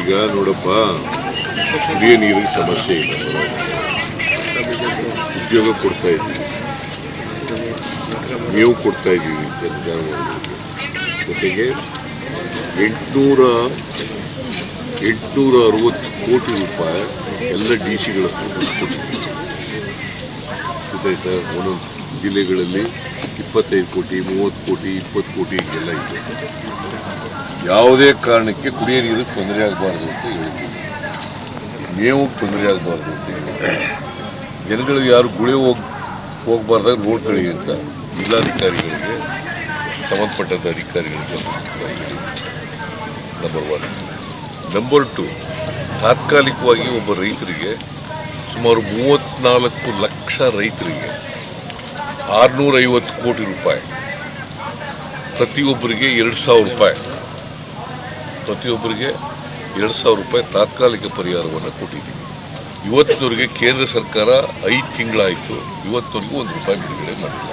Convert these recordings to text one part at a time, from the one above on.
ಈಗ ನೋಡಪ್ಪ, ಕುಡಿಯೋ ನೀರಿಗೆ ಸಮಸ್ಯೆ ಇಲ್ಲ, ಉದ್ಯೋಗ ಕೊಡ್ತಾ ಇದ್ದೀವಿ, ಮೇವು ಕೊಡ್ತಾ ಇದ್ದೀವಿ ಜಾನುವಾರುಗಳಿಗೆ. ಜೊತೆಗೆ 860 ಕೋಟಿ ರೂಪಾಯಿ ಎಲ್ಲ ಡಿ ಸಿಗಳ ಕೊಟ್ಟಿದ್ದೀವಿ. ಗೊತ್ತಾಯ್ತಾ? ಒಂದೊಂದು ಜಿಲ್ಲೆಗಳಲ್ಲಿ 25 ಕೋಟಿ, 30 ಕೋಟಿ, 20 ಕೋಟಿ ಹೀಗೆಲ್ಲ ಇದೆ. ಯಾವುದೇ ಕಾರಣಕ್ಕೆ ಕುಡಿಯೋ ನೀರಿಗೆ ತೊಂದರೆ ಆಗಬಾರ್ದು ಅಂತ ಹೇಳಿದ್ದೀವಿ, ಮೇವಿಗೆ ತೊಂದರೆ ಆಗಬಾರ್ದು ಅಂತ ಹೇಳಿದ್ದೀವಿ. ಜನಗಳಿಗೆ ಯಾರು ಗುಳೆ ಹೋಗ್ಬಾರ್ದಾಗ ನೋಡ್ಕೊಳ್ಳಿ ಅಂತ ಜಿಲ್ಲಾಧಿಕಾರಿಗಳಿಗೆ, ಸಂಬಂಧಪಟ್ಟಂಥ ಅಧಿಕಾರಿಗಳಿಗೆ ನಂಬರ್ 1. ನಂಬರ್ 2, ತಾತ್ಕಾಲಿಕವಾಗಿ ಒಬ್ಬ ರೈತರಿಗೆ ಸುಮಾರು 34 ಲಕ್ಷ ರೈತರಿಗೆ 650 ಕೋಟಿ ರೂಪಾಯಿ, ಪ್ರತಿಯೊಬ್ಬರಿಗೆ 2,000 ರೂಪಾಯಿ, ಪ್ರತಿಯೊಬ್ಬರಿಗೆ 2,000 ರೂಪಾಯಿ ತಾತ್ಕಾಲಿಕ ಪರಿಹಾರವನ್ನು ಕೊಟ್ಟಿದ್ದೀವಿ. ಇವತ್ತಿನವರೆಗೆ ಕೇಂದ್ರ ಸರ್ಕಾರ 5 ತಿಂಗಳಾಯಿತು, ಇವತ್ತಿನವರೆಗೂ 1 ರೂಪಾಯಿ ಬಿಡುಗಡೆ ಮಾಡಿಲ್ಲ.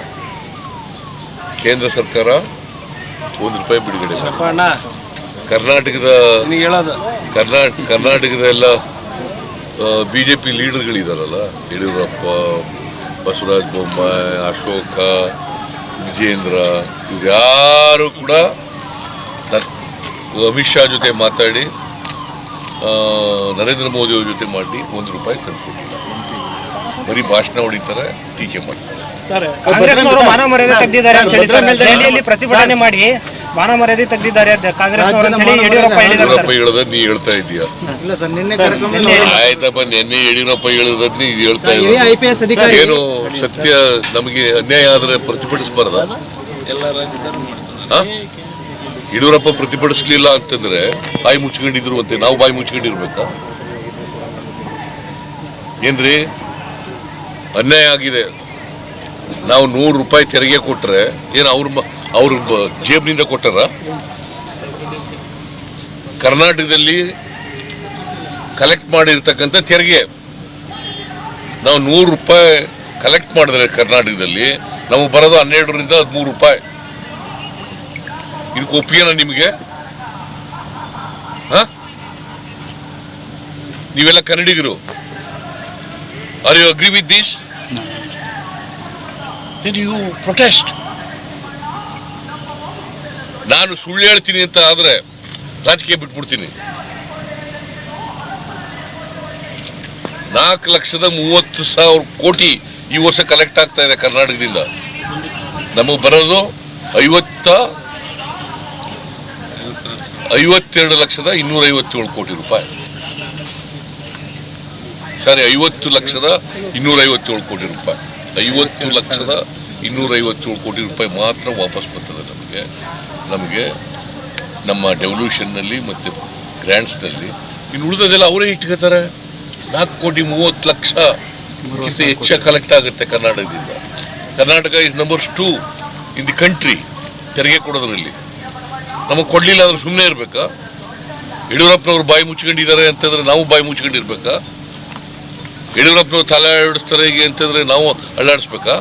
ಕೇಂದ್ರ ಸರ್ಕಾರ 1 ರೂಪಾಯಿ ಬಿಡುಗಡೆ ಮಾಡಿಲ್ಲ. ಕರ್ನಾಟಕದ ಎಲ್ಲ BJP ಲೀಡರ್ಗಳಿದಾರಲ್ಲ, ಯಡಿಯೂರಪ್ಪ, ಬಸವರಾಜ ಬೊಮ್ಮಾಯಿ, ಅಶೋಕ, ವಿಜೇಂದ್ರ, ಇವ್ರು ಯಾರು ಕೂಡ ಅಮಿತ್ ಶಾ ಜೊತೆ ಮಾತಾಡಿ, ನರೇಂದ್ರ ಮೋದಿ ಅವ್ರ ಜೊತೆ ಮಾಡಿ 1 ರೂಪಾಯಿ ತಂದುಕೊಟ್ಟಿಲ್ಲ. ಬರೀ ಭಾಷಣ ಹೊಡಿತಾರೆ, ಟೀಕೆ ಮಾಡ್ತಾರೆ. ಕಾಂಗ್ರೆಸ್ನವರು ಮಾನವ ಮರ್ಯಾದೆ ತೆಗೆದಿದ್ದಾರೆ ಅಂತ ಹೇಳಿ ದೆಹಲಿಯಲ್ಲಿ ಪ್ರತಿಭಟನೆ ಮಾಡಿ ಮಾನವ ಮರ್ಯಾದೆ ತೆಗೆದಿದ್ದಾರೆ ಕಾಂಗ್ರೆಸ್ನವರು ಅಂತ ಹೇಳಿ ಯಡಿಯೂರಪ್ಪ ಹೇಳೋದ್ ನೀ ಹೇಳ್ತಾ ಇದೀಯಾ? ಆಯ್ತಪ್ಪ, ನಿನ್ನೆ ಯಡಿಯೂರಪ್ಪ ಹೇಳೋದ್ ನೀ ಹೇಳ್ತಾ ಇದ್ದೀಯ. ಏನು ಸತ್ಯ? ನಮಗೆ ಅನ್ಯಾಯ ಆದ್ರೆ ಪ್ರತಿಭಟಿಸಬಾರ್ದ? ಯಡಿಯೂರಪ್ಪ ಪ್ರತಿಭಟಿಸಲಿಲ್ಲ ಅಂತಂದ್ರೆ ಬಾಯಿ ಮುಚ್ಕೊಂಡಿದ್ರು ಅಂತೆ, ನಾವು ಬಾಯಿ ಮುಚ್ಕೊಂಡಿರ್ಬೇಕಾ? ಏನ್ರಿ ಅನ್ಯಾಯ ಆಗಿದೆ. ನಾವು 100 ರೂಪಾಯಿ ತೆರಿಗೆ ಕೊಟ್ಟರೆ ಏನು ಅವ್ರ ಜೇಬ್ನಿಂದ ಕೊಟ್ಟಾರ? ಕರ್ನಾಟಕದಲ್ಲಿ ಕಲೆಕ್ಟ್ ಮಾಡಿರ್ತಕ್ಕಂಥ ತೆರಿಗೆ ನಾವು 100 ರೂಪಾಯಿ ಕಲೆಕ್ಟ್ ಮಾಡಿದ್ರೆ ಕರ್ನಾಟಕದಲ್ಲಿ ನಮಗೆ ಬರೋದು 12ರಿಂದ 13 ರೂಪಾಯಿ. ಇದಕ್ಕೆ ಒಪ್ಪಿಗೆನಾ ನಿಮಗೆ? ನೀವೆಲ್ಲ ಕನ್ನಡಿಗರು, are you agree with this? Then you protest. ನಾನು ಸುಳ್ಳು ಹೇಳ್ತೀನಿ ಅಂತ ಆದರೆ ರಾಜಕೀಯ ಬಿಟ್ಬಿಡ್ತೀನಿ. 4,30,000 ಕೋಟಿ ಈ ವರ್ಷ ಕಲೆಕ್ಟ್ ಆಗ್ತಾ ಇದೆ ಕರ್ನಾಟಕದಿಂದ. ನಮಗೆ ಬರೋದು 52,257 ಕೋಟಿ ರೂಪಾಯಿ. ಸಾರಿ, 50,257 ಕೋಟಿ ರೂಪಾಯಿ. 50,257 ಕೋಟಿ ರೂಪಾಯಿ ಮಾತ್ರ ವಾಪಸ್ ಬರ್ತದೆ ನಮಗೆ ನಮ್ಮ ಡೆವಲ್ಯೂಷನ್ನಲ್ಲಿ ಮತ್ತು ಗ್ರ್ಯಾಂಟ್ಸ್ನಲ್ಲಿ. ಇನ್ನು ಉಳಿದದೆಲ್ಲ ಅವರೇ ಇಟ್ಕೋತಾರೆ. 4,30,00,000 ಹೆಚ್ಚು ಕಲೆಕ್ಟ್ ಆಗುತ್ತೆ ಕರ್ನಾಟಕದಿಂದ. Karnataka is number 2 in the country ತೆರಿಗೆ ಕೊಡೋದ್ರಲ್ಲಿ. ನಮಗೆ ಕೊಡಲಿಲ್ಲ ಅಂದ್ರೆ ಸುಮ್ಮನೆ ಇರಬೇಕಾ? ಯಡಿಯೂರಪ್ಪನವ್ರು ಬಾಯಿ ಮುಚ್ಕೊಂಡಿದ್ದಾರೆ ಅಂತಂದ್ರೆ ನಾವು ಬಾಯಿ ಮುಚ್ಕೊಂಡಿರ್ಬೇಕಾ? ಯಡಿಯೂರಪ್ಪನವ್ರು ತಲೆ ಆಡಿಸ್ತಾರೆ ಹೀಗೆ ಅಂತಂದ್ರೆ ನಾವು ಅಳ್ಳಾಡಿಸ್ಬೇಕಾ?